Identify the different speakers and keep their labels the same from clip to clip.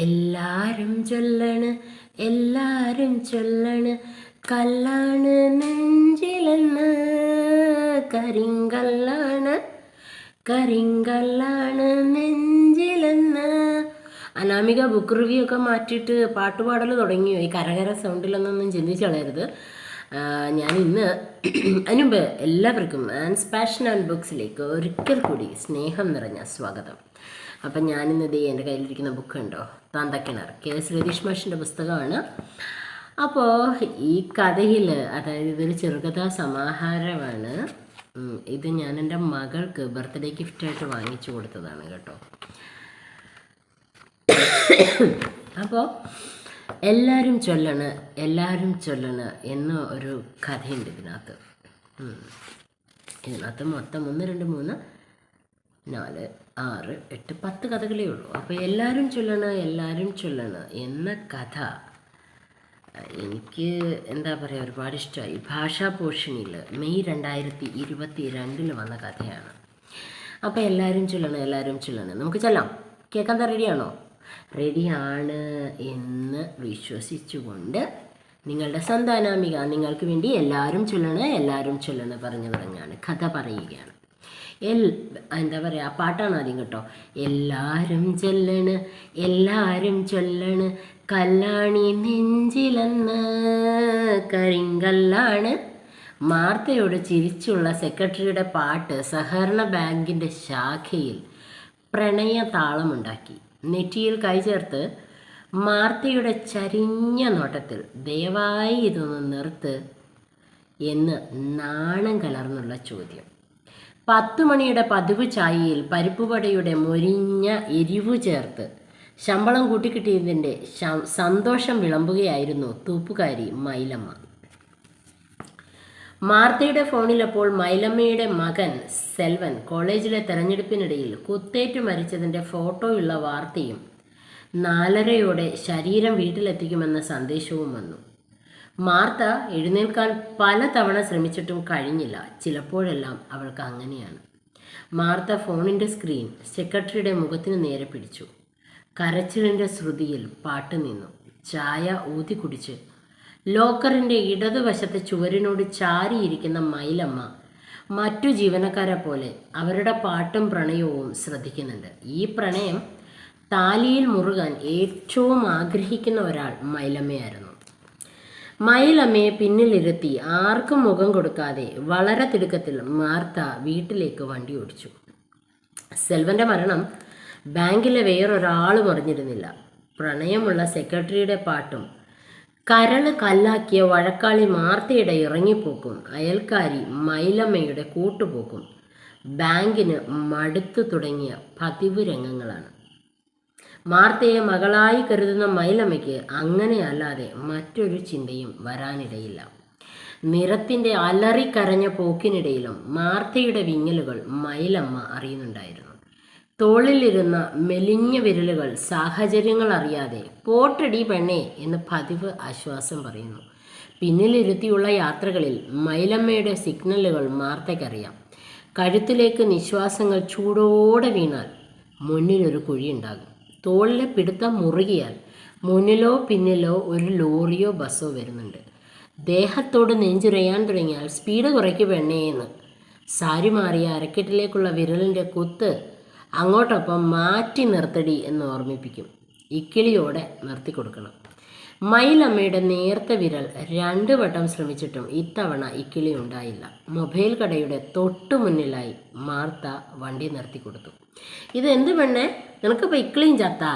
Speaker 1: എല്ലാരും ചൊല്ലണ് എല്ലാരും ചൊല്ലണ് കല്ലാണ് നെഞ്ചിലെന്ന് കരിങ്കല്ലാണ് കരിങ്കല്ലാണ് നെഞ്ചിലെന്ന്. അനാമിക ബുക്ക് റിവ്യൂ ഒക്കെ മാറ്റിയിട്ട് പാട്ടുപാടൽ തുടങ്ങിയോ? ഈ കരകര സൗണ്ടിലൊന്നും ചിന്തിച്ച് കളയരുത്. ഞാൻ ഇന്ന് അതിനുമുമ്പ് എല്ലാവർക്കും ആൻസ് പാഷൻ ആൻഡ് ബുക്സിലേക്ക് ഒരിക്കൽ കൂടി സ്നേഹം നിറഞ്ഞ സ്വാഗതം. അപ്പം ഞാനിന്ന് എൻ്റെ കയ്യിലിരിക്കുന്ന ബുക്ക് ഉണ്ടോ, താന്തക്കിണർ, KS രതീഷ് മാഷിൻ്റെ പുസ്തകമാണ്. അപ്പോൾ ഈ കഥയിൽ, അതായത് ഇതൊരു ചെറുകഥാ സമാഹാരമാണ്. ഇത് ഞാൻ എൻ്റെ മകൾക്ക് ബർത്ത്ഡേ ഗിഫ്റ്റായിട്ട് വാങ്ങിച്ചു കൊടുത്തതാണ് കേട്ടോ. അപ്പോൾ എല്ലാവരും ചൊല്ലണ് എന്ന ഒരു കഥയുണ്ട് ഇതിനകത്ത്. മൊത്തം 1, 2, 3, 4, 6, 8, 10 കഥകളേ ഉള്ളൂ. അപ്പോൾ എല്ലാവരും ചൊല്ലണ് എന്ന കഥ എനിക്ക് എന്താ പറയുക, ഒരുപാട് ഇഷ്ടമായി. ഭാഷാപോഷിണിയിൽ മെയ് 2022 വന്ന കഥയാണ്. അപ്പോൾ എല്ലാവരും ചൊല്ലണം. നമുക്ക് ചെല്ലാം. കേൾക്കാൻ റെഡിയാണോ? റെഡിയാണ് എന്ന് വിശ്വസിച്ചുകൊണ്ട് നിങ്ങളുടെ സ്വന്തം അനാമിക നിങ്ങൾക്ക് വേണ്ടി എല്ലാവരും ചൊല്ലണ് പറഞ്ഞു തുടങ്ങാണ്, കഥ പറയുകയാണ്. എന്താ പറയുക, പാട്ടാണ് ആദ്യം കേട്ടോ. എല്ലാവരും ചൊല്ലണ് കല്ലാണി നെഞ്ചിലെന്ന് കരിങ്കല്ലാണ്. മാർത്തയോട് ചിരിച്ചുള്ള സെക്രട്ടറിയുടെ പാട്ട് സഹകരണ ബാങ്കിൻ്റെ ശാഖയിൽ പ്രണയ താളമുണ്ടാക്കി. നെറ്റിയിൽ കൈ ചേർത്ത് മാർത്തയുടെ ചരിഞ്ഞ നോട്ടത്തിൽ ദയവായി ഇതൊന്ന് നിർത്ത് എന്ന് നാണം കലർന്നുള്ള ചോദ്യം. 10 മണിയുടെ പതിവ് ചായയിൽ പരിപ്പുവടയുടെ മൊരിഞ്ഞ എരിവു ചേർത്ത് ശമ്പളം കൂട്ടിക്കിട്ടിയതിൻ്റെ സന്തോഷം വിളമ്പുകയായിരുന്നു തൂപ്പുകാരി മൈലമ്മ. മാർത്തയുടെ ഫോണിലപ്പോൾ മൈലമ്മയുടെ മകൻ സെൽവൻ കോളേജിലെ തെരഞ്ഞെടുപ്പിനിടയിൽ കുത്തേറ്റ് മരിച്ചതിൻ്റെ ഫോട്ടോയുള്ള വാർത്തയും 4:30 ശരീരം വീട്ടിലെത്തിക്കുമെന്ന സന്ദേശവും വന്നു. മാർത്ത എഴുന്നേൽക്കാൻ പലതവണ ശ്രമിച്ചിട്ടും കഴിഞ്ഞില്ല. ചിലപ്പോഴെല്ലാം അവൾക്ക് അങ്ങനെയാണ്. മാർത്ത ഫോണിൻ്റെ സ്ക്രീൻ സെക്രട്ടറിയുടെ മുഖത്തിന് നേരെ പിടിച്ചു. കരച്ചിലിൻ്റെ ശ്രുതിയിൽ പാട്ട് നിന്നു. ചായ ഊതി കുടിച്ച് ലോക്കറിൻ്റെ ഇടതുവശത്തെ ചുവരിനോട് ചാരിയിരിക്കുന്ന മൈലമ്മ മറ്റു ജീവനക്കാരെ പോലെ അവരുടെ പാട്ടും പ്രണയവും ശ്രദ്ധിക്കുന്നുണ്ട്. ഈ പ്രണയം താലിയിൽ മുറുകാൻ ഏറ്റവും ആഗ്രഹിക്കുന്ന ഒരാൾ മൈലമ്മയായിരുന്നു. മൈലമ്മയെ പിന്നിലിരുത്തി ആർക്കും മുഖം കൊടുക്കാതെ വളരെ തിടുക്കത്തിൽ മാർത്ത വീട്ടിലേക്ക് വണ്ടി ഓടിച്ചു. സെൽവൻ്റെ മരണം ബാങ്കിലെ വേറൊരാളും അറിഞ്ഞിരുന്നില്ല. പ്രണയമുള്ള സെക്രട്ടറിയുടെ പാട്ടും കരള് കല്ലാക്കിയ വഴക്കാളി മാർത്തയുടെ ഇറങ്ങിപ്പോക്കും അയൽക്കാരി മൈലമ്മയുടെ കൂട്ടുപോക്കും ബാങ്കിന് മടുത്തു തുടങ്ങിയ പതിവ് രംഗങ്ങളാണ്. മാർത്തയെ മകളായി കരുതുന്ന മൈലമ്മയ്ക്ക് അങ്ങനെയല്ലാതെ മറ്റൊരു ചിന്തയും വരാനിടയില്ല. നിറത്തിൻ്റെ അലറിക്കരഞ്ഞ പോക്കിനിടയിലും മാർത്തയുടെ വിങ്ങലുകൾ മൈലമ്മ അറിയുന്നുണ്ടായിരുന്നു. തോളിലിരുന്ന മെലിഞ്ഞ വിരലുകൾ സാഹചര്യങ്ങൾ അറിയാതെ പോട്ടടി പെണ്ണേ എന്ന് പതിവ് ആശ്വാസം പറയുന്നു. പിന്നിലിരുത്തിയുള്ള യാത്രകളിൽ മൈലമ്മയുടെ സിഗ്നലുകൾ മാർത്തയ്ക്കറിയാം. കഴുത്തിലേക്ക് നിശ്വാസങ്ങൾ ചൂടോടെ വീണാൽ മുന്നിലൊരു കുഴിയുണ്ടാകും. തോളിലെ പിടുത്തം മുറുകിയാൽ മുന്നിലോ പിന്നിലോ ഒരു ലോറിയോ ബസ്സോ വരുന്നുണ്ട്. ദേഹത്തോട് നെഞ്ചുരയാൻ തുടങ്ങിയാൽ സ്പീഡ് കുറയ്ക്കു പെണ്ണേന്ന് സാരി മാറിയ അരക്കെട്ടിലേക്കുള്ള വിരലിൻ്റെ കുത്ത് അങ്ങോട്ടൊപ്പം മാറ്റി നിർത്തടി എന്ന് ഓർമ്മിപ്പിക്കും. ഇക്കിളിയോടെ നിർത്തി കൊടുക്കണം. മൈലമ്മയുടെ നേർത്ത വിരൽ 2 വട്ടം ശ്രമിച്ചിട്ടും ഇത്തവണ ഇക്കിളി ഉണ്ടായില്ല. മൊബൈൽ കടയുടെ തൊട്ടു മുന്നിലായി മാർത്ത വണ്ടി നിർത്തി കൊടുത്തു. ഇതെന്ത് പെണ്ണേ, നിനക്കിപ്പോൾ ഇക്കിളിയും ചത്താ?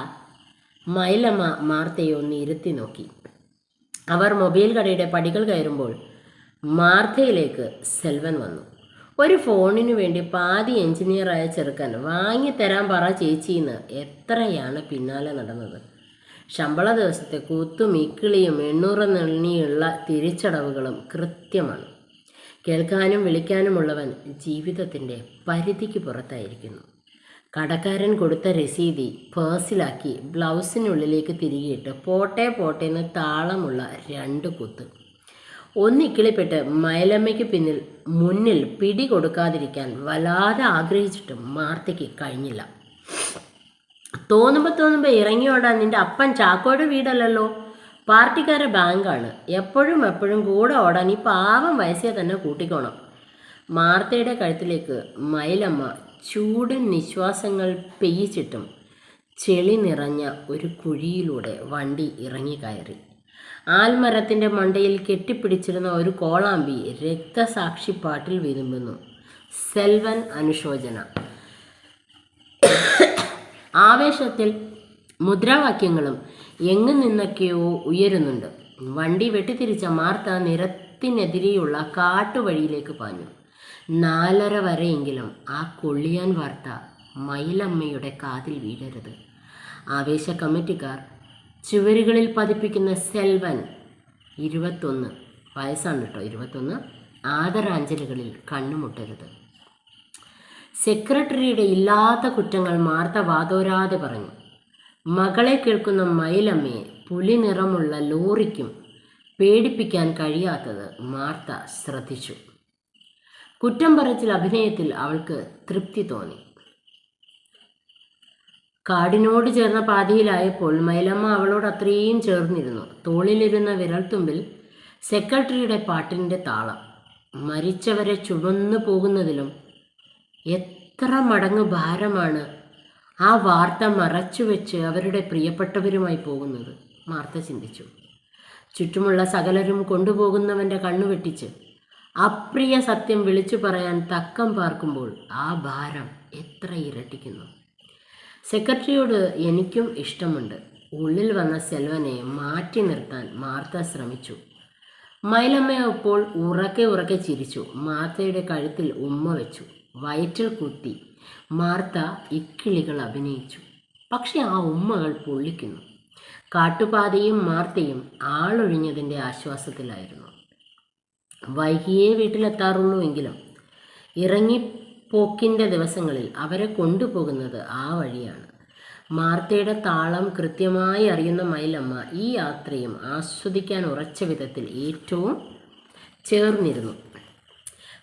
Speaker 1: മൈലമ്മ മാർത്തയെ ഒന്ന് ഇരുത്തി നോക്കി. അവർ മൊബൈൽ കടയുടെ പടികൾ കയറുമ്പോൾ മാർത്തയിലേക്ക് സെൽവൻ വന്നു. ഒരു ഫോണിനു വേണ്ടി പാതി എഞ്ചിനീയറായ ചെറുക്കൻ വാങ്ങിത്തരാൻ പറ ചേച്ചിന്ന് എത്രയാണ് പിന്നാലെ നടന്നത്. ശമ്പള ദിവസത്തെ കൂത്തും ഇക്കിളിയും 800 എണ്ണിയുള്ള തിരിച്ചടവുകളും കൃത്യമാണ്. കേൾക്കാനും വിളിക്കാനുമുള്ളവൻ ജീവിതത്തിൻ്റെ പരിധിക്ക് പുറത്തായിരിക്കുന്നു. കടക്കാരൻ കൊടുത്ത രസീതി പേഴ്സിലാക്കി ബ്ലൗസിനുള്ളിലേക്ക് തിരികെയിട്ട് പോട്ടേന്ന് താളമുള്ള 2 കുത്ത്. ഒന്നിക്കിളിപ്പെട്ട് മൈലമ്മയ്ക്ക് മുന്നിൽ പിടി കൊടുക്കാതിരിക്കാൻ വല്ലാതെ ആഗ്രഹിച്ചിട്ടും മാർത്തയ്ക്ക് കഴിഞ്ഞില്ല. തോന്നുമ്പോൾ ഇറങ്ങിയോടാ. നിന്റെ അപ്പൻ ചാക്കോയുടെ വീടല്ലല്ലോ, പാർട്ടിക്കാരെ ബാങ്കാണ്. എപ്പോഴും കൂടെ ഓടാൻ ഈ പാവം വയസ്സേ തന്നെ കൂട്ടിക്കോണം. മാർത്തയുടെ കഴുത്തിലേക്ക് മയിലമ്മ ചൂടൻ നിശ്വാസങ്ങൾ പെയ്യിച്ചിട്ടും ചെളി നിറഞ്ഞ ഒരു കുഴിയിലൂടെ വണ്ടി ഇറങ്ങിക്കയറി. ആൽമരത്തിൻ്റെ മണ്ടയിൽ കെട്ടിപ്പിടിച്ചിരുന്ന ഒരു കോളാമ്പി രക്തസാക്ഷിപ്പാട്ടിൽ വിതുമ്പുന്നു. സെൽവൻ അനുശോചന. ആവേശത്തിൽ മുദ്രാവാക്യങ്ങളും എങ്ങു നിന്നൊക്കെയോ ഉയരുന്നുണ്ട്. വണ്ടി വെട്ടിത്തിരിച്ച മാർത്ത നിരത്തിനെതിരെയുള്ള കാട്ടുവഴിയിലേക്ക് പാഞ്ഞു. 4:30 വരെയെങ്കിലും ആ കൊള്ളിയാൻ വാർത്ത മയിലമ്മയുടെ കാതിൽ വീഴരുത്. ആവേശ കമ്മിറ്റിക്കാർ ചുവരുകളിൽ പതിപ്പിക്കുന്ന സെൽവൻ 21 വയസ്സാണ് കേട്ടോ, 21 ആദരാഞ്ജലികളിൽ കണ്ണുമുട്ടരുത്. സെക്രട്ടറിയുടെ ഇല്ലാത്ത കുറ്റങ്ങൾ മാർത്ത വാതോരാതെ പറഞ്ഞു. മകളെ കേൾക്കുന്ന മയിലമ്മയെ പുലി നിറമുള്ള ലോറിക്കും പേടിപ്പിക്കാൻ കഴിയാത്തത് മാർത്ത ശ്രദ്ധിച്ചു. കുറ്റം പറച്ചിൽ അഭിനയത്തിൽ അവൾക്ക് തൃപ്തി തോന്നി. കാടിനോട് ചേർന്ന പാതിയിലായപ്പോൾ മയിലമ്മ അവളോട് അത്രയും ചേർന്നിരുന്നു. തോളിലിരുന്ന വിരൽത്തുമ്പിൽ സെക്രട്ടറിയുടെ പാട്ടിൻ്റെ താളം. മരിച്ചവരെ ചുമന്നു പോകുന്നതിലും എത്ര മടങ്ങ് ഭാരമാണ് ആ വാർത്ത മറച്ചുവെച്ച് അവരുടെ പ്രിയപ്പെട്ടവരുമായി പോകുന്നത്, മാർത്ത ചിന്തിച്ചു. ചുറ്റുമുള്ള സകലരും കൊണ്ടുപോകുന്നവൻ്റെ കണ്ണുവെട്ടിച്ച് അപ്രിയ സത്യം വിളിച്ചു പറയാൻ തക്കം പാർക്കുമ്പോൾ ആ ഭാരം എത്ര ഇരട്ടിക്കുന്നു. സെക്രട്ടറിയോട് എനിക്കും ഇഷ്ടമുണ്ട്. ഉള്ളിൽ വന്ന സെൽവനെ മാറ്റി നിർത്താൻ മാർത്ത ശ്രമിച്ചു. മയിലമ്മ അപ്പോൾ ഉറക്കെ ചിരിച്ചു. മാർത്തയുടെ കഴുത്തിൽ ഉമ്മ വെച്ചു. വയറ്റിൽ കുത്തി മാർത്ത ഇക്കിളികൾ അഭിനയിച്ചു. പക്ഷെ ആ ഉമ്മകൾ പൊള്ളിക്കുന്നു. കാട്ടുപാതയും മാർത്തയും ആളൊഴിഞ്ഞതിൻ്റെ ആശ്വാസത്തിലായിരുന്നു. വൈകിയേ വീട്ടിലെത്താറുള്ളൂ എങ്കിലും ഇറങ്ങിപ്പോക്കിൻ്റെ ദിവസങ്ങളിൽ അവരെ കൊണ്ടുപോകുന്നത് ആ വഴിയാണ്. മാർത്തയുടെ താളം കൃത്യമായി അറിയുന്ന മയിലമ്മ ഈ യാത്രയും ആസ്വദിക്കാൻ ഉറച്ച വിധത്തിൽ ഏറ്റവും ചേർന്നിരുന്നു.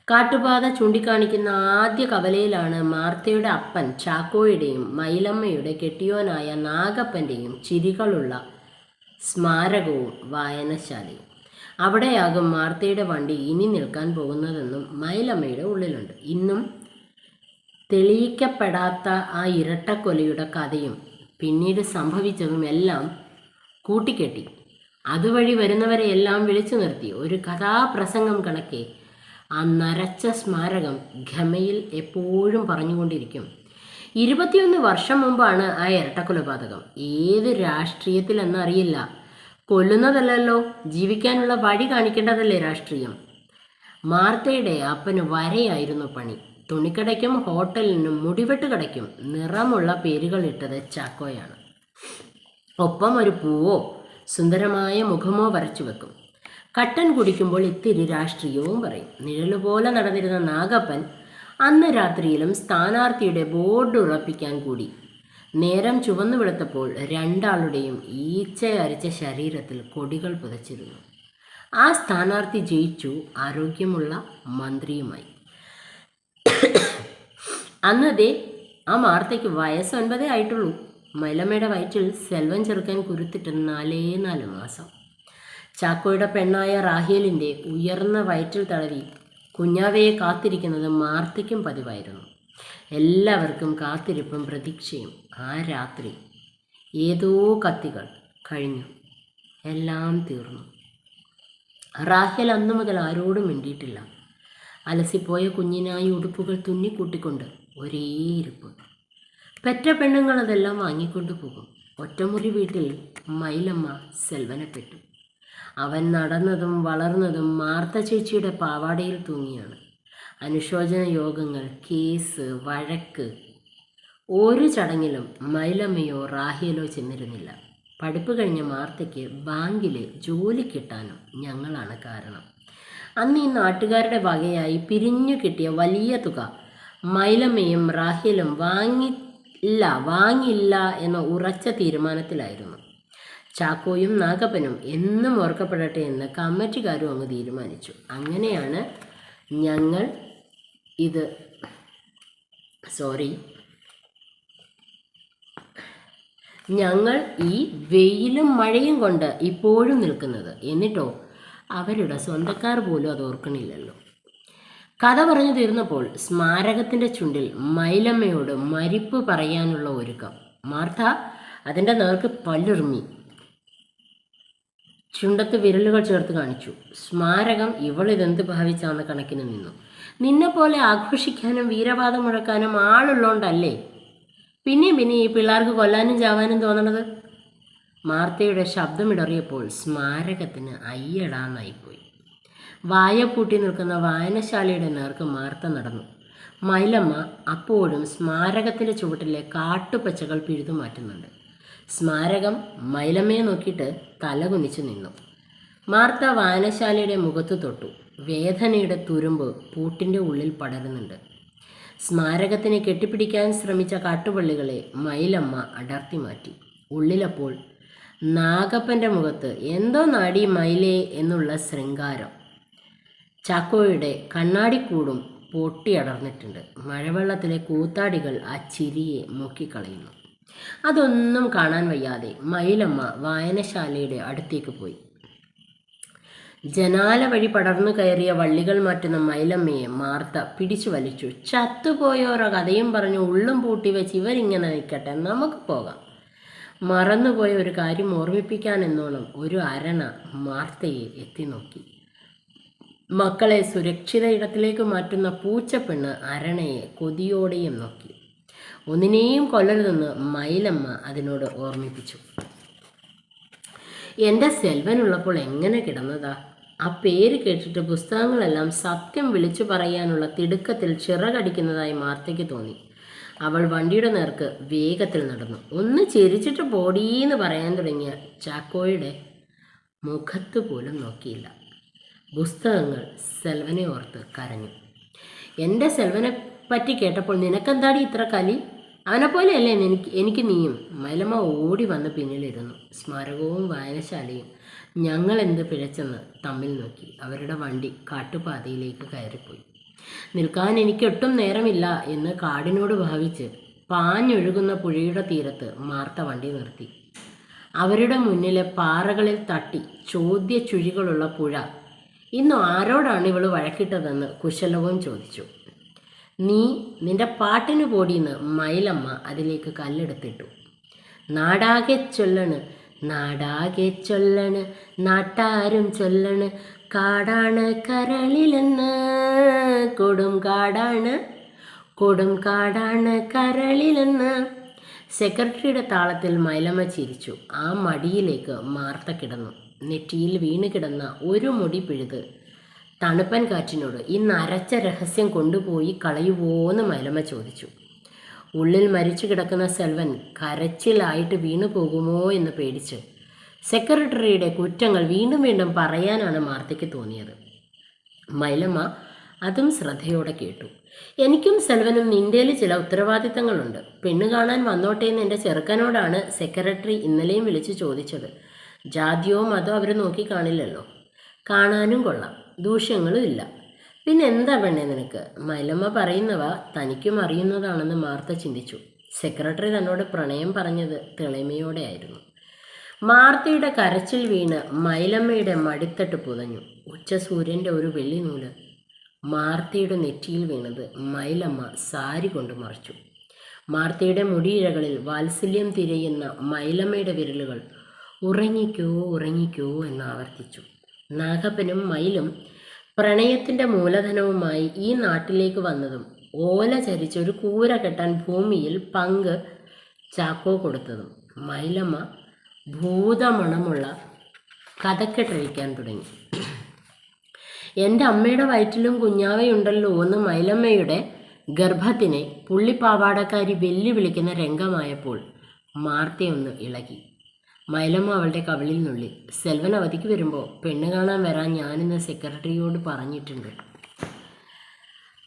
Speaker 1: കാട്ടുപാത ചൂണ്ടിക്കാണിക്കുന്ന ആദ്യ കവലയിലാണ് മാർത്തയുടെ അപ്പൻ ചാക്കോയുടെയും മയിലമ്മയുടെ കെട്ടിയോനായ നാഗപ്പൻ്റെയും ചിരികളുള്ള സ്മാരകവും വായനശാലയും. അവിടെയാകും മാർത്തയുടെ വണ്ടി ഇനി നിൽക്കാൻ പോകുന്നതെന്നും മയിലമ്മയുടെ ഉള്ളിലുണ്ട്. ഇന്നും തെളിയിക്കപ്പെടാത്ത ആ ഇരട്ടക്കൊലയുടെ കഥയും പിന്നീട് സംഭവിച്ചതും എല്ലാം കൂട്ടിക്കെട്ടി അതുവഴി വരുന്നവരെയെല്ലാം വിളിച്ചു നിർത്തി ഒരു കഥാപ്രസംഗം കണക്കെ ആ നരച്ച സ്മാരകം ഖമയിൽ എപ്പോഴും പറഞ്ഞുകൊണ്ടിരിക്കും. 21 വർഷം മുമ്പാണ് ആ ഇരട്ടക്കൊലപാതകം. ഏത് രാഷ്ട്രീയത്തിലെന്നറിയില്ല. കൊല്ലുന്നതല്ലല്ലോ, ജീവിക്കാനുള്ള വഴി കാണിക്കേണ്ടതല്ലേ രാഷ്ട്രീയം. മാർത്തയുടെ അപ്പന് വരെയായിരുന്നു പണി. തുണിക്കടയ്ക്കും ഹോട്ടലിനും മുടിവെട്ട് കടയ്ക്കും നിറമുള്ള പേരുകളിട്ടത് ചാക്കോയാണ്. ഒപ്പം ഒരു പൂവോ സുന്ദരമായ മുഖമോ വരച്ചു വെക്കും. കട്ടൻ കുടിക്കുമ്പോൾ ഇത്തിരി രാഷ്ട്രീയവും പറയും. നിഴലുപോലെ നടന്നിരുന്ന നാഗപ്പൻ അന്ന് രാത്രിയിലും സ്ഥാനാർത്ഥിയുടെ ബോർഡ് ഉറപ്പിക്കാൻ കൂടി. നേരം ചുവന്നു വെളുത്തപ്പോൾ രണ്ടാളുടെയും ഈച്ച അരിച്ച ശരീരത്തിൽ കൊടികൾ പുതച്ചിരുന്നു. ആ സ്ഥാനാർത്ഥി ജയിച്ചു, ആരോഗ്യമുള്ള മന്ത്രിയുമായി. അന്നതേ ആ മാർത്തയ്ക്ക് വയസ്സ് 9 ആയിട്ടുള്ളൂ. മൈലമ്മയുടെ വയറ്റിൽ സെൽവൻ ചെറുക്കൻ കുരുത്തിട്ട് 4 മാസം. ചാക്കോയുടെ പെണ്ണായ റാഹേലിൻ്റെ ഉയർന്ന വയറ്റിൽ തടവി കുഞ്ഞാവയെ കാത്തിരിക്കുന്നത് മാർത്തയ്ക്കും പതിവായിരുന്നു. എല്ലാവർക്കും കാത്തിരിപ്പും പ്രതീക്ഷയും. ആ രാത്രി ഏതോ കത്തികൾ കഴിഞ്ഞു, എല്ലാം തീർന്നു. റാഹേൽ അന്നു മുതൽ ആരോടും മിണ്ടിയിട്ടില്ല. അലസിപ്പോയ കുഞ്ഞിനായി ഉടുപ്പുകൾ തുന്നിക്കൂട്ടിക്കൊണ്ട് ഒരേ ഇരിപ്പ്. പെറ്റ പെണ്ണുങ്ങൾ അതെല്ലാം വാങ്ങിക്കൊണ്ടു പോകും. ഒറ്റമുറി വീട്ടിൽ മൈലമ്മ സെൽവനപ്പെട്ടു. അവൻ നടന്നതും വളർന്നതും മാർത്ത ചേച്ചിയുടെ പാവാടയിൽ തൂങ്ങിയാണ്. അനുശോചന യോഗങ്ങൾ, കേസ്, വഴക്ക്. ഒരു ചടങ്ങിലും മൈലമ്മയോ റാഹേലോ ചെന്നിരുന്നില്ല. പഠിപ്പ് കഴിഞ്ഞ മാർത്തയ്ക്ക് ബാങ്കിൽ ജോലി കിട്ടാനും ഞങ്ങളാണ് കാരണം. അന്ന് ഈ നാട്ടുകാരുടെ വകയായി പിരിഞ്ഞു കിട്ടിയ വലിയ തുക മൈലമ്മയും റാഹേലും വാങ്ങില്ല എന്ന ഉറച്ച തീരുമാനത്തിലായിരുന്നു. ചാക്കോയും നാഗപ്പനും എന്നും ഓർക്കപ്പെടട്ടെ എന്ന് കമ്മിറ്റിക്കാരും അങ്ങ് തീരുമാനിച്ചു. അങ്ങനെയാണ് ഞങ്ങൾ ഇത് ഞങ്ങൾ ഈ വെയിലും മഴയും കൊണ്ട് ഇപ്പോഴും നിൽക്കുന്നത്. എന്നിട്ടോ അവരുടെ സ്വന്തക്കാർ പോലും അത് ഓർക്കണില്ലല്ലോ. കഥ പറഞ്ഞു തീർന്നപ്പോൾ സ്മാരകത്തിൻ്റെ ചുണ്ടിൽ മൈലമ്മയോട് മരിപ്പ് പറയാനുള്ള ഒരുക്കം. മാർത്ത അതിൻ്റെ നേർക്ക് പല്ലുറുമി ചുണ്ടത്ത് വിരലുകൾ ചേർത്ത് കാണിച്ചു. സ്മാരകം ഇവളിതെന്ത് ഭാവിച്ചാന്ന് കണക്കിന് നിന്നു. നിന്നെപ്പോലെ ആഘോഷിക്കാനും വീരവാദം മുഴക്കാനും ആളുള്ളോണ്ടല്ലേ പിന്നെ ഈ പിള്ളേർക്ക് കൊല്ലാനും ചാവാനും തോന്നണത്? മാർത്തയുടെ ശബ്ദമിടറിയപ്പോൾ സ്മാരകത്തിന് അയ്യടാന്നായിപ്പോയി. വായ പൂട്ടി നിൽക്കുന്ന വായനശാലയുടെ നേർക്ക് മാർത്ത നടന്നു. മൈലമ്മ അപ്പോഴും സ്മാരകത്തിൻ്റെ ചുവട്ടിലെ കാട്ടുപച്ചകൾ പിഴുതു മാറ്റുന്നുണ്ട്. സ്മാരകം മൈലമ്മയെ നോക്കിയിട്ട് തലകുനിച്ചു നിന്നു. മാർത്ത വായനശാലയുടെ മുഖത്ത് തൊട്ടു. വേദനയുടെ തുരുമ്പ് പൂട്ടിൻ്റെ ഉള്ളിൽ പടരുന്നുണ്ട്. സ്മാരകത്തിനെ കെട്ടിപ്പിടിക്കാൻ ശ്രമിച്ച കാട്ടുപള്ളികളെ മൈലമ്മ അടർത്തി മാറ്റി. ഉള്ളിലപ്പോൾ നാഗപ്പൻ്റെ മുഖത്ത് എന്തോ നാടി മൈലേ എന്നുള്ള ശൃംഗാരം. ചാക്കോയുടെ കണ്ണാടിക്കൂടും പൊട്ടിയടർന്നിട്ടുണ്ട്. മഴവെള്ളത്തിലെ കൂത്താടികൾ ആ ചിരിയെ മുക്കിക്കളയുന്നു. അതൊന്നും കാണാൻ വയ്യാതെ മൈലമ്മ വായനശാലയുടെ അടുത്തേക്ക് പോയി. ജനാല വഴി പടർന്നു കയറിയ വള്ളികൾ മാറ്റുന്ന മൈലമ്മയെ മാർത്ത പിടിച്ചു വലിച്ചു. ചത്തുപോയോരോ കഥയും പറഞ്ഞു ഉള്ളും പൂട്ടി വെച്ച് ഇവരിങ്ങനെ നിൽക്കട്ടെ, നമുക്ക് പോകാം. മറന്നുപോയ ഒരു കാര്യം ഓർമ്മിപ്പിക്കാൻ എന്നോണം ഒരു അരണ മാർത്തയെ എത്തി നോക്കി. മക്കളെ സുരക്ഷിത ഇടത്തിലേക്ക് മാറ്റുന്ന പൂച്ചപ്പെണ്ണ് അരണയെ കൊതിയോടെയും നോക്കി. ഒന്നിനെയും കൊല്ലരുതെന്ന് മൈലമ്മ അതിനോട് ഓർമ്മിപ്പിച്ചു. എൻ്റെ സെൽവനുള്ളപ്പോൾ എങ്ങനെ കിടന്നതാ? ആ പേര് കേട്ടിട്ട് പുസ്തകങ്ങളെല്ലാം സത്യം വിളിച്ചു പറയാനുള്ള തിടുക്കത്തിൽ ചിറകടിക്കുന്നതായി മാർത്തയ്ക്ക് തോന്നി. അവൾ വണ്ടിയുടെ നേർക്ക് വേഗത്തിൽ നടന്നു. ഒന്ന് ചിരിച്ചിട്ട് പോടീന്ന് പറയാൻ തുടങ്ങിയ ചാക്കോയുടെ മുഖത്ത് പോലും നോക്കിയില്ല. പുസ്തകങ്ങൾ സെൽവനെ ഓർത്ത് കരഞ്ഞു. എൻ്റെ സെൽവനെ പറ്റി കേട്ടപ്പോൾ നിനക്കെന്താടി ഇത്ര കലി? അവനെപ്പോലെയല്ലേ എനിക്ക് നീയും? മൈലമ്മ ഓടി വന്ന് പിന്നിലിരുന്നു. സ്മാരകവും വായനശാലയും ഞങ്ങളെന്ത് പിഴച്ചെന്ന് തമ്മിൽ നോക്കി. അവരുടെ വണ്ടി കാട്ടുപാതയിലേക്ക് കയറിപ്പോയി. നിൽക്കാൻ എനിക്കൊട്ടും നേരമില്ല എന്ന് കാടിനോട് ഭാവിച്ച് പാഞ്ഞൊഴുകുന്ന പുഴയുടെ തീരത്ത് മാർത്ത വണ്ടി നിർത്തി. അവരുടെ മുന്നിലെ പാറകളിൽ തട്ടി ചോദ്യ ചുഴികളുള്ള പുഴ ഇന്ന് ആരോടാണ് ഇവൾ വഴക്കിട്ടതെന്ന് കുശലവും ചോദിച്ചു. നിന്റെ പാട്ടിന് പോടിയെന്ന് മൈലമ്മ അതിലേക്ക് കല്ലെടുത്തിട്ടു. നാടാകെ ചൊല്ലണ് നാട്ടാരും ചൊല്ലണ് കാടാണ് കരളിലെന്ന്, കൊടും കാടാണ് കരളിലെന്ന്. സെക്രട്ടറിയുടെ താളത്തിൽ മൈലമ്മ ചിരിച്ചു. ആ മടിയിലേക്ക് മാർത്ത കിടന്നു. നെറ്റിയിൽ വീണ് കിടന്ന ഒരു മുടി പിഴുത് തണുപ്പൻ കാറ്റിനോട് ഈ നരച്ച രഹസ്യം കൊണ്ടുപോയി കളയുവോന്ന് മൈലമ്മ ചോദിച്ചു. ഉള്ളിൽ മരിച്ചു കിടക്കുന്ന സെൽവൻ കരച്ചിലായിട്ട് വീണു പോകുമോ എന്ന് പേടിച്ച് സെക്രട്ടറിയുടെ കുറ്റങ്ങൾ വീണ്ടും വീണ്ടും പറയാനാണ് മാർത്തയ്ക്ക് തോന്നിയത്. മൈലമ്മ അതും ശ്രദ്ധയോടെ കേട്ടു. എനിക്കും സെൽവനും നിൻ്റെയിൽ ചില ഉത്തരവാദിത്തങ്ങളുണ്ട്. പെണ്ണ് കാണാൻ വന്നോട്ടെ എന്ന് എൻ്റെ ചെറുക്കനോടാണ് സെക്രട്ടറി ഇന്നലെയും വിളിച്ചു ചോദിച്ചത്. ജാതിയോ മതോ അവർ നോക്കി കാണില്ലല്ലോ. കാണാനും കൊള്ളാം, ദൂഷ്യങ്ങളും ഇല്ല. പിന്നെ എന്താ പെണ്ണേ നിനക്ക്? മൈലമ്മ പറയുന്നവ തനിക്കും അറിയുന്നതാണെന്ന് മാർത്ത ചിന്തിച്ചു. സെക്രട്ടറി തന്നോട് പ്രണയം പറഞ്ഞത് തെളിമയോടെയായിരുന്നു. മാർത്തയുടെ കരച്ചിൽ വീണ് മൈലമ്മയുടെ മടിത്തട്ട് പുതഞ്ഞു. ഉച്ചസൂര്യൻ്റെ ഒരു വെള്ളി നൂല് മാർത്തയുടെ നെറ്റിയിൽ വീണത് മൈലമ്മ സാരി കൊണ്ട് മറച്ചു. മാർത്തയുടെ മുടിയിഴകളിൽ വാത്സല്യം തിരയുന്ന മൈലമ്മയുടെ വിരലുകൾ ഉറങ്ങിക്കോ എന്ന് ആവർത്തിച്ചു. നാഗപ്പനും മയിലും പ്രണയത്തിൻ്റെ മൂലധനവുമായി ഈ നാട്ടിലേക്ക് വന്നതും ഓല ചരിച്ചൊരു കൂര കെട്ടാൻ ഭൂമിയിൽ പങ്ക് ചാക്കോ കൊടുത്തതും മൈലമ്മ ഭൂതമണമുള്ള കഥക്കെട്ടഴിക്കാൻ തുടങ്ങി. എൻ്റെ അമ്മയുടെ വയറ്റിലും കുഞ്ഞാവയുണ്ടല്ലോ എന്ന് മൈലമ്മയുടെ ഗർഭത്തിനെ പുള്ളിപ്പാവാടക്കാരി വെല്ലുവിളിക്കുന്ന രംഗമായപ്പോൾ മാർത്തയൊന്ന് ഇളകി. മൈലമ്മ അവളുടെ കവിളിൽ നുള്ളി. സെൽവൻ അവധിക്ക് വരുമ്പോൾ പെണ്ണ് കാണാൻ വരാൻ ഞാനിന്ന് സെക്രട്ടറിയോട് പറഞ്ഞിട്ടുണ്ട്.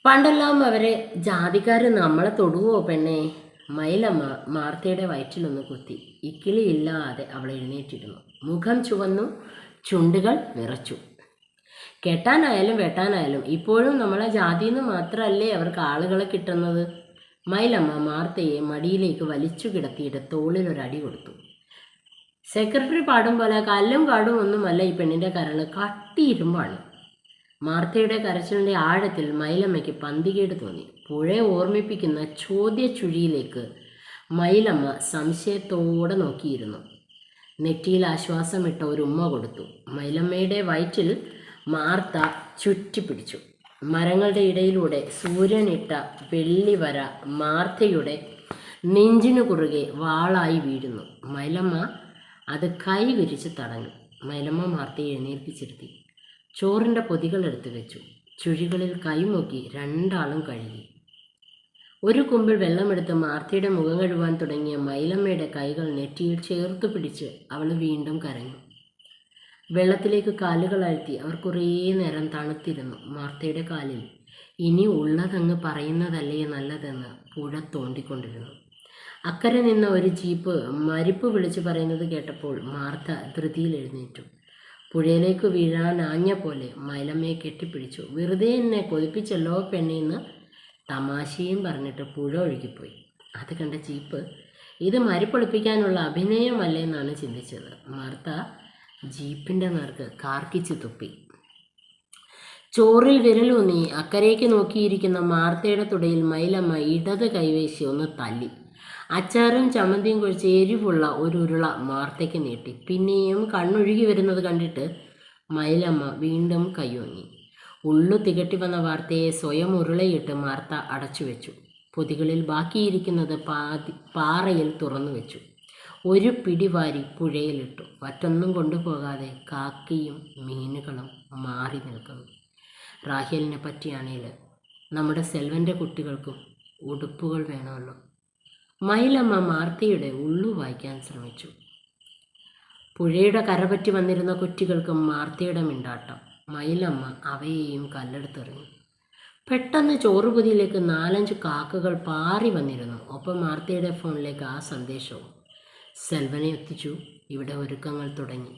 Speaker 1: പണ്ടെല്ലാം അവരെ ജാതിക്കാർ നമ്മളെ തൊടുവോ പെണ്ണേ? മൈലമ്മ മാർത്തയുടെ വയറ്റിലൊന്ന് കുത്തി. ഇക്കിളിയില്ലാതെ അവൾ എഴുന്നേറ്റിരുന്നു. മുഖം ചുവന്നു, ചുണ്ടുകൾ വിറച്ചു. കെട്ടാനായാലും വെട്ടാനായാലും ഇപ്പോഴും നമ്മളെ ജാതിയിൽ നിന്ന് മാത്രമല്ലേ അവർക്ക് ആളുകളെ കിട്ടുന്നത്? മൈലമ്മ മാർത്തയെ മടിയിലേക്ക് വലിച്ചു കിടത്തിയിട്ട് തോളിലൊരടി കൊടുത്തു. സെക്രട്ടറി പാടും പോലെ കല്ലും കാടും ഒന്നുമല്ല ഈ പെണ്ണിൻ്റെ കരൾ, കട്ടിയിരുമ്പാണ്. മാർത്തയുടെ കരച്ചിലിൻ്റെ ആഴത്തിൽ മൈലമ്മയ്ക്ക് പന്തികേട് തോന്നി. പുഴയെ ഓർമ്മിപ്പിക്കുന്ന ചോദ്യച്ചുഴിയിലേക്ക് മൈലമ്മ സംശയത്തോടെ നോക്കിയിരുന്നു. നെറ്റിയിൽ ആശ്വാസമിട്ട ഒരു ഉമ്മ കൊടുത്തു. മൈലമ്മയുടെ വയറ്റിൽ മാർത്ത ചുറ്റിപ്പിടിച്ചു. മരങ്ങളുടെ ഇടയിലൂടെ സൂര്യനിട്ട വെള്ളിവര മാർത്തയുടെ നെഞ്ചിനു കുറുകെ വാളായി വീഴുന്നു. മൈലമ്മ അത് കൈ വിരിച്ച് തടഞ്ഞു. മൈലമ്മ മാർത്തയെ എഴുന്നേൽപ്പിച്ചിരുത്തി. ചോറിൻ്റെ പൊതികൾ എടുത്തു വെച്ചു. ചുഴികളിൽ കൈമുക്കി രണ്ടാളും കഴുകി. ഒരു കുമ്പിൾ വെള്ളമെടുത്ത് മാർത്തയുടെ മുഖം കഴുകാൻ തുടങ്ങിയ മൈലമ്മയുടെ കൈകൾ നെറ്റിയിൽ ചേർത്തു പിടിച്ച് അവൾ വീണ്ടും കരഞ്ഞു. വെള്ളത്തിലേക്ക് കാലുകൾ അഴ്ത്തി അവർ കുറേ നേരം തണുത്തിരുന്നു. മാർത്തയുടെ കാലിൽ ഇനി ഉള്ളതങ്ങ് പറയുന്നതല്ലേ നല്ലതെന്ന് പുഴ തോണ്ടിക്കൊണ്ടിരുന്നു. അക്കരെ നിന്ന ഒരു ജീപ്പ് മരിപ്പ് വിളിച്ചു പറയുന്നത് കേട്ടപ്പോൾ മാർത്ത ധൃതിയിൽ എഴുന്നേറ്റു. പുഴയിലേക്ക് വീഴാനാഞ്ഞ പോലെ മൈലമ്മയെ കെട്ടിപ്പിടിച്ചു. വെറുതെ എന്നെ കൊതിപ്പിച്ചല്ലോ പെണ്ണിന്ന് തമാശയും പറഞ്ഞിട്ട് പുഴ ഒഴുകിപ്പോയി. അത് കണ്ട ജീപ്പ് ഇത് മരിപ്പൊളിപ്പിക്കാനുള്ള അഭിനയമല്ലേന്നാണ് ചിന്തിച്ചത്. മാർത്ത ജീപ്പിൻ്റെ നേർക്ക് കാർക്കിച്ച് തുപ്പി. ചോറിൽ വിരലൂന്നി അക്കരയ്ക്ക് നോക്കിയിരിക്കുന്ന മാർത്തയുടെ തുടയിൽ മൈലമ്മ ഇടത് കൈവേശി ഒന്ന് തല്ലി. അച്ചാറും ചമ്മന്തിയും കുഴിച്ച് എരിവുള്ള ഒരു ഉരുള മാർത്തയ്ക്ക് നീട്ടി. പിന്നെയും കണ്ണൊഴുകി വരുന്നത് കണ്ടിട്ട് മൈലമ്മ വീണ്ടും കൈയോങ്ങി. ഉള്ളു തികട്ടി വന്ന വാർത്തയെ സ്വയം ഉരുളയിട്ട് മാർത്ത അടച്ചു വെച്ചു. പൊതികളിൽ ബാക്കിയിരിക്കുന്നത് പാറയിൽ തുറന്നു വെച്ചു. ഒരു പിടിവാരി പുഴയിലിട്ടു. മറ്റൊന്നും കൊണ്ടുപോകാതെ കാക്കയും മീനുകളും മാറി നിൽക്കുന്നു. റാഹേലിനെ പറ്റിയാണേൽ നമ്മുടെ സെൽവൻ്റെ കുട്ടികൾക്കും ഉടുപ്പുകൾ വേണമല്ലോ. മൈലമ്മ മാർത്തയുടെ ഉള്ളു വായിക്കാൻ ശ്രമിച്ചു. പുഴയുടെ കരപറ്റി വന്നിരുന്ന കുറ്റികൾക്ക് മാർത്തയുടെ മിണ്ടാട്ടം. മൈലമ്മ അവയെയും കല്ലെടുത്തെറിഞ്ഞു. പെട്ടെന്ന് ചോറുപൊതിയിലേക്ക് 4-5 കാക്കകൾ പാറി വന്നിരുന്നു. ഒപ്പം മാർത്തയുടെ ഫോണിലേക്ക് ആ സന്ദേശവും. സെൽവനെ എത്തിച്ചു, ഇവിടെ ഒരുക്കങ്ങൾ തുടങ്ങി.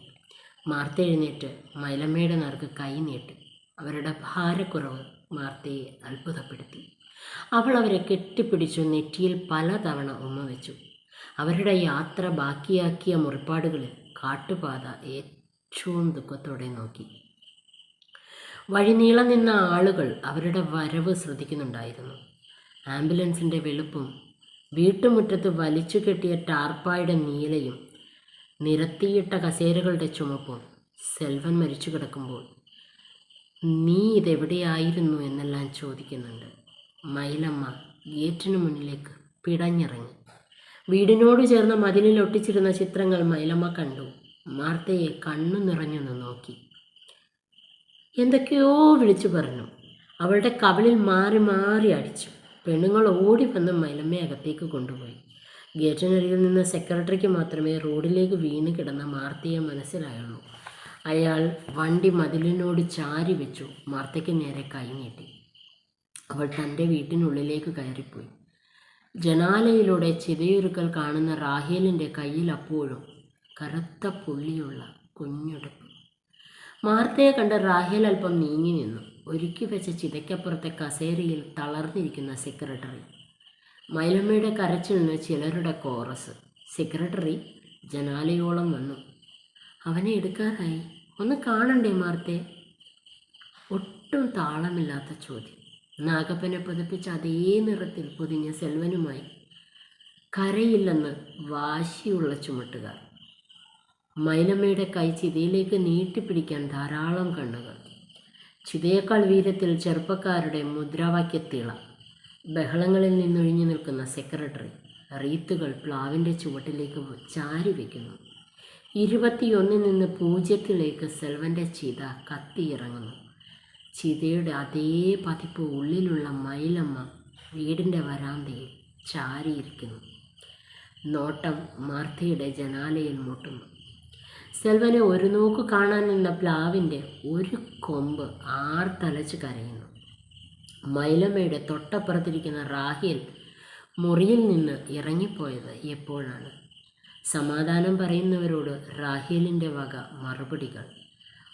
Speaker 1: മാർത്ത എഴുന്നേറ്റ് മൈലമ്മയുടെ നേർക്ക് കൈ നീട്ടി. അവരുടെ ഭാരക്കുറവ് മാർത്തയെ അത്ഭുതപ്പെടുത്തി. അവൾ അവരെ കെട്ടിപ്പിടിച്ചു. നെറ്റിയിൽ പലതവണ ഉമ്മ വെച്ചു. അവരുടെ യാത്ര ബാക്കിയാക്കിയ മുറിപ്പാടുകളിൽ കാട്ടുപാത ഏറ്റവും ദുഃഖത്തോടെ നോക്കി. വഴിനീളം നിന്ന ആളുകൾ അവരുടെ വരവ് ശ്രദ്ധിക്കുന്നുണ്ടായിരുന്നു. ആംബുലൻസിൻ്റെ വെളുപ്പും വീട്ടുമുറ്റത്ത് വലിച്ചു കെട്ടിയ ടാർപ്പായുടെ നീലയും നിരത്തിയിട്ട കസേരകളുടെ ചുമപ്പും. സെൽവൻ മരിച്ചു കിടക്കുമ്പോൾ നീ ഇതെവിടെയായിരുന്നു എന്നെല്ലാം ചോദിക്കുന്നുണ്ട്. മൈലമ്മ ഗേറ്റിന് മുന്നിലേക്ക് പിടഞ്ഞിറങ്ങി. വീടിനോട് ചേർന്ന മതിലിൽ ഒട്ടിച്ചിരുന്ന ചിത്രങ്ങൾ മൈലമ്മ കണ്ടു. മാർത്തയെ കണ്ണു നിറഞ്ഞൊന്ന് നോക്കി. എന്തൊക്കെയോ വിളിച്ചു പറഞ്ഞു. അവളുടെ കവിളിൽ മാറി മാറി അടിച്ചു. പെണ്ണുങ്ങൾ ഓടി വന്ന് മൈലമ്മയെ അകത്തേക്ക് കൊണ്ടുപോയി. ഗേറ്റിനരികിൽ നിന്ന് സെക്രട്ടറിക്ക് മാത്രമേ റോഡിലേക്ക് വീണ് കിടന്ന മാർത്തയെ മനസ്സിലായുള്ളൂ. അയാൾ വണ്ടി മതിലിനോട് ചാരി വെച്ചു. മാർത്തയ്ക്ക് നേരെ കൈ നീട്ടി. അവൾ തൻ്റെ വീട്ടിനുള്ളിലേക്ക് കയറിപ്പോയി. ജനാലയിലൂടെ ചിതയൊരുക്കൽ കാണുന്ന റാഹേലിൻ്റെ കയ്യിൽ അപ്പോഴും കറുത്ത പുള്ളിയുള്ള കുഞ്ഞുടുപ്പ്. മാർത്തയെ കണ്ട് റാഹേൽ അല്പം നീങ്ങി നിന്നു. ഒരുക്കി വെച്ച ചിതയ്ക്കപ്പുറത്തെ കസേരയിൽ തളർന്നിരിക്കുന്ന സെക്രട്ടറി. മൈലമ്മയുടെ കരച്ചിലിന് ചിലരുടെ കോറസ്. സെക്രട്ടറി ജനാലയോളം വന്നു. അവനെ എടുക്കാറായി. ഒന്ന് കാണണ്ടേ മാർത്തേ? ഒട്ടും താളമില്ലാത്ത ചോദ്യം. നാഗപ്പനെ പതിപ്പിച്ച അതേ നിറത്തിൽ പൊതിഞ്ഞ സെൽവനുമായി കരയില്ലെന്ന് വാശിയുള്ള ചുമട്ടുകാർ. മൈലമ്മയുടെ കൈ ചിതയിലേക്ക് നീട്ടിപ്പിടിക്കാൻ ധാരാളം കണ്ണുകൾ. ചിതയേക്കാൾ വീരത്തിൽ ചെറുപ്പക്കാരുടെ മുദ്രാവാക്യത്തിള. ബഹളങ്ങളിൽ നിന്നൊഴിഞ്ഞു നിൽക്കുന്ന സെക്രട്ടറി റീത്തുകൾ പ്ലാവിൻ്റെ ചുവട്ടിലേക്ക് ചാരി വയ്ക്കുന്നു. 21 നിന്ന് 0 സെൽവൻ്റെ ചിത കത്തിയിറങ്ങുന്നു. ചിതയുടെ അതേ പതിപ്പ് ഉള്ളിലുള്ള മൈലമ്മ വീടിൻ്റെ വരാന്തയിൽ ചാരിയിരിക്കുന്നു. നോട്ടം മാർത്തയുടെ ജനാലയിൽ മുട്ടുന്നു. സെൽവനെ ഒരു നോക്ക് കാണാൻ നിന്ന പ്ലാവിൻ്റെ ഒരു കൊമ്പ് ആർത്തലച്ച് കരയുന്നു. മൈലമ്മയുടെ തൊട്ടപ്പുറത്തിരിക്കുന്ന റാഹേൽ മുറിയിൽ നിന്ന് ഇറങ്ങിപ്പോയത് എപ്പോഴാണ്? സമാധാനം പറയുന്നവരോട് റാഹേലിൻ്റെ വക മറുപടികൾ.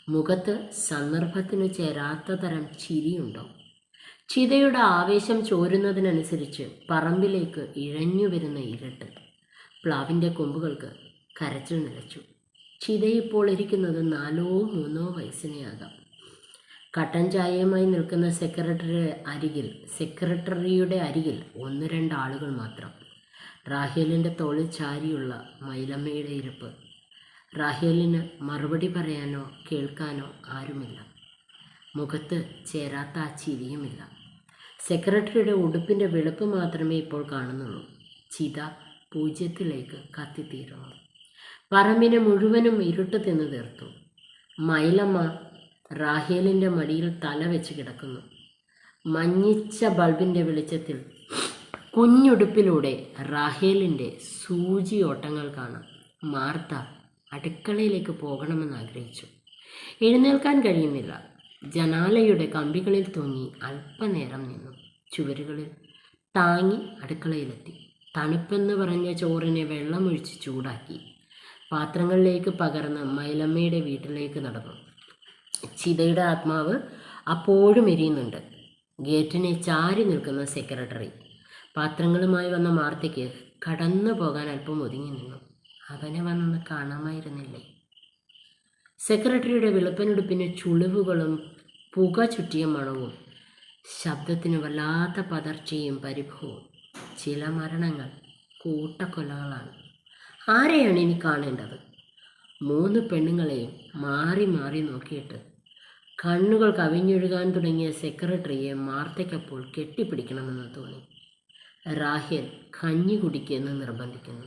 Speaker 1: മുഖത്ത് സന്ദർഭത്തിന് ചേരാത്ത തരം ചിരിയുണ്ടോ? ചിതയുടെ ആവേശം ചോരുന്നതിനനുസരിച്ച് പറമ്പിലേക്ക് ഇഴഞ്ഞു വരുന്ന ഇരുട്ട് പ്ലാവിൻ്റെ കൊമ്പുകൾക്ക് കരച്ചിൽ നിലച്ചു. ചിതയിപ്പോൾ ഇരിക്കുന്നത് 4-3 വയസ്സിനെയാകാം. കട്ടൻ ചായയുമായി നിൽക്കുന്ന സെക്രട്ടറിയുടെ അരികിൽ 1-2 ആളുകൾ മാത്രം. റാഹേലിൻ്റെ തോളിൽ ചാരിയുള്ള മൈലമ്മയുടെ ഇരിപ്പ്. റാഹേലിന് മറുപടി പറയാനോ കേൾക്കാനോ ആരുമില്ല. മുഖത്ത് ചേരാത്ത ആ ചിരിയുമില്ല. സെക്രട്ടറിയുടെ ഉടുപ്പിൻ്റെ വെളുപ്പ് മാത്രമേ ഇപ്പോൾ കാണുന്നുള്ളൂ. ചിത 0 കത്തിത്തീരുന്നു. പറമ്പിനെ മുഴുവനും ഇരുട്ട് തിന്നു തീർത്തു. മൈലമ്മ റാഹേലിൻ്റെ മടിയിൽ തല വെച്ച് കിടക്കുന്നു. മഞ്ഞിച്ച ബൾബിൻ്റെ വെളിച്ചത്തിൽ കുഞ്ഞുടുപ്പിലൂടെ റാഹേലിൻ്റെ സൂചി ഓട്ടങ്ങൾ കാണാം. മാർത്ത അടുക്കളയിലേക്ക് പോകണമെന്ന് ആഗ്രഹിച്ചു. എഴുന്നേൽക്കാൻ കഴിയുന്നില്ല. ജനാലയുടെ കമ്പികളിൽ തൂങ്ങി അല്പനേരം നിന്നു. ചുവരുകളിൽ താങ്ങി അടുക്കളയിലെത്തി. തണുപ്പെന്ന് പറഞ്ഞ ചോറിനെ വെള്ളമൊഴിച്ച് ചൂടാക്കി പാത്രങ്ങളിലേക്ക് പകർന്ന് മൈലമ്മയുടെ വീട്ടിലേക്ക് നടന്നു. ചിതയുടെ ആത്മാവ് അപ്പോഴും എരിയുന്നുണ്ട്. ഗേറ്റിനെ ചാരി നിൽക്കുന്ന സെക്രട്ടറി പാത്രങ്ങളുമായി വന്ന മാർത്തയ്ക്ക് കടന്നു പോകാൻ അല്പം ഒതുങ്ങി നിന്നു. അവനെ വന്നൊന്ന് കാണാമായിരുന്നില്ലേ? സെക്രട്ടറിയുടെ വെളുപ്പനുടുപ്പിന് ചുളിവുകളും പുക ചുറ്റിയ മണവും ശബ്ദത്തിന് വല്ലാത്ത പതർച്ചയും പരിഭവവും. ചില മരണങ്ങൾ കൂട്ടക്കൊലകളാണ്. ആരെയാണ് ഇനി കാണേണ്ടത്? 3 പെണ്ണുങ്ങളെയും മാറി മാറി നോക്കിയിട്ട് കണ്ണുകൾ കവിഞ്ഞൊഴുകാൻ തുടങ്ങിയ സെക്രട്ടറിയെ മാർത്തയ്ക്കപ്പോൾ കെട്ടിപ്പിടിക്കണമെന്ന് തോന്നി. റാഹേൽ കഞ്ഞി കുടിക്കുമെന്ന് നിർബന്ധിക്കുന്നു.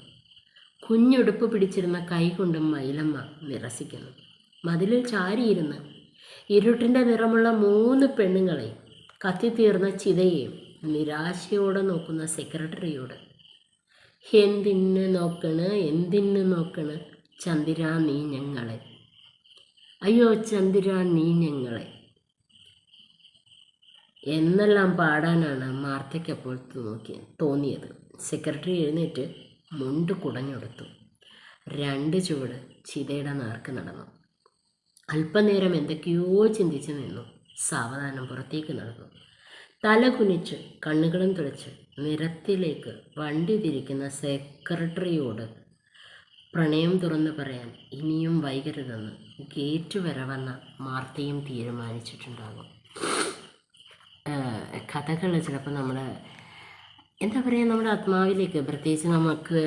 Speaker 1: കുഞ്ഞുടുപ്പ് പിടിച്ചിരുന്ന കൈകൊണ്ട് മൈലമ്മ നിരസിക്കുന്നു. മതിലിൽ ചാരിയിരുന്ന് ഇരുട്ടിൻ്റെ നിറമുള്ള 3 പെണ്ണുങ്ങളെയും കത്തിത്തീർന്ന ചിതയെയും നിരാശയോടെ നോക്കുന്ന സെക്രട്ടറിയോട്, എന്തിന് നോക്കണ് ചന്ദ്രാ നീ ഞങ്ങളെ, അയ്യോ ചന്ദ്രാ നീ ഞങ്ങളെ എന്നെല്ലാം പാടാനാണ് മാർത്തയ്ക്കപ്പോൾ തോന്നിയത്. സെക്രട്ടറി എഴുന്നേറ്റ് മുണ്ട് കുടഞ്ഞെടുത്തു. 2 ചുവട് ചിതയുടെ നേർക്ക് നടന്നു. അല്പനേരം എന്തൊക്കെയോ ചിന്തിച്ച് നിന്നു. സാവധാനം പുറത്തേക്ക് നടന്നു. തല കുനിച്ച് കണ്ണുകളും തുളച്ച് നിരത്തിലേക്ക് വണ്ടി തിരിക്കുന്ന സെക്രട്ടറിയോട് പ്രണയം തുറന്നു പറയാൻ ഇനിയും വൈകരുതെന്ന് ഗേറ്റ് വരെ വന്ന മാർത്തയും തീരുമാനിച്ചിട്ടുണ്ടാകും. കഥകൾ ചിലപ്പോൾ നമ്മുടെ നമ്മുടെ ആത്മാവിലേക്ക്, പ്രത്യേകിച്ച് നമുക്ക്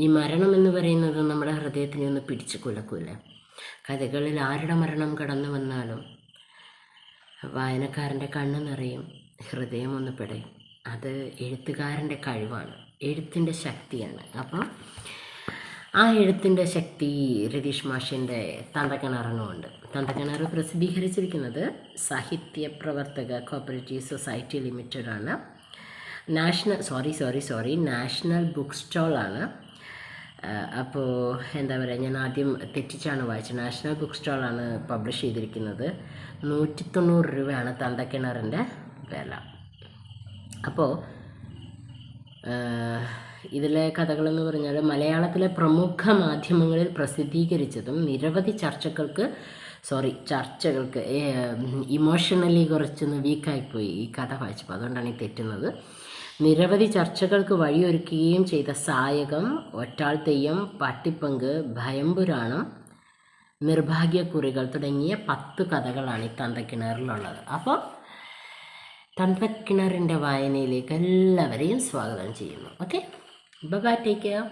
Speaker 1: ഈ മരണം എന്ന് പറയുന്നത് നമ്മുടെ ഹൃദയത്തിനെ ഒന്ന് പിടിച്ചു കുലക്കൂല. കഥകളിൽ ആരുടെ മരണം കടന്നു വന്നാലും വായനക്കാരൻ്റെ കണ്ണ് നിറയും, ഹൃദയം ഒന്ന് പിടയും. അത് എഴുത്തുകാരൻ്റെ കഴിവാണ്, എഴുത്തിൻ്റെ ശക്തിയാണ്. അപ്പോൾ ആ എഴുത്തിൻ്റെ ശക്തി രതീഷ് മാഷിൻ്റെ തന്തക്കിണറിനുമുണ്ട്. തന്തക്കിണർ പ്രസിദ്ധീകരിച്ചിരിക്കുന്നത് സാഹിത്യ പ്രവർത്തക കോപ്പറേറ്റീവ് സൊസൈറ്റി ലിമിറ്റഡാണ്. നാഷണൽ ബുക്ക് സ്റ്റാളാണ്. അപ്പോൾ ഞാൻ ആദ്യം തെറ്റിച്ചാണ് വായിച്ചത്. നാഷണൽ ബുക്ക് സ്റ്റാളാണ് പബ്ലിഷ് ചെയ്തിരിക്കുന്നത്. 190 രൂപയാണ് തന്തക്കിണറിൻ്റെ വില. അപ്പോൾ ഇതിലെ കഥകളെന്ന് പറഞ്ഞാൽ മലയാളത്തിലെ പ്രമുഖ മാധ്യമങ്ങളിൽ പ്രസിദ്ധീകരിച്ചതും നിരവധി ചർച്ചകൾക്ക് ഇമോഷണലി കുറച്ചൊന്ന് വീക്കായിപ്പോയി ഈ കഥ വായിച്ചപ്പോൾ, അതുകൊണ്ടാണ് ഈ തെറ്റുന്നത്. നിരവധി ചർച്ചകൾക്ക് വഴിയൊരുക്കുകയും ചെയ്ത സായകം, ഒറ്റാൾ തെയ്യം, പാട്ടിപ്പങ്ക്, ഭയംപുരാണം, നിർഭാഗ്യക്കുറികൾ തുടങ്ങിയ 10 കഥകളാണ് ഈ തന്തക്കിണറിലുള്ളത്. അപ്പോൾ തന്തക്കിണറിൻ്റെ വായനയിലേക്ക് എല്ലാവരെയും സ്വാഗതം ചെയ്യുന്നു. Okay, bye, take care.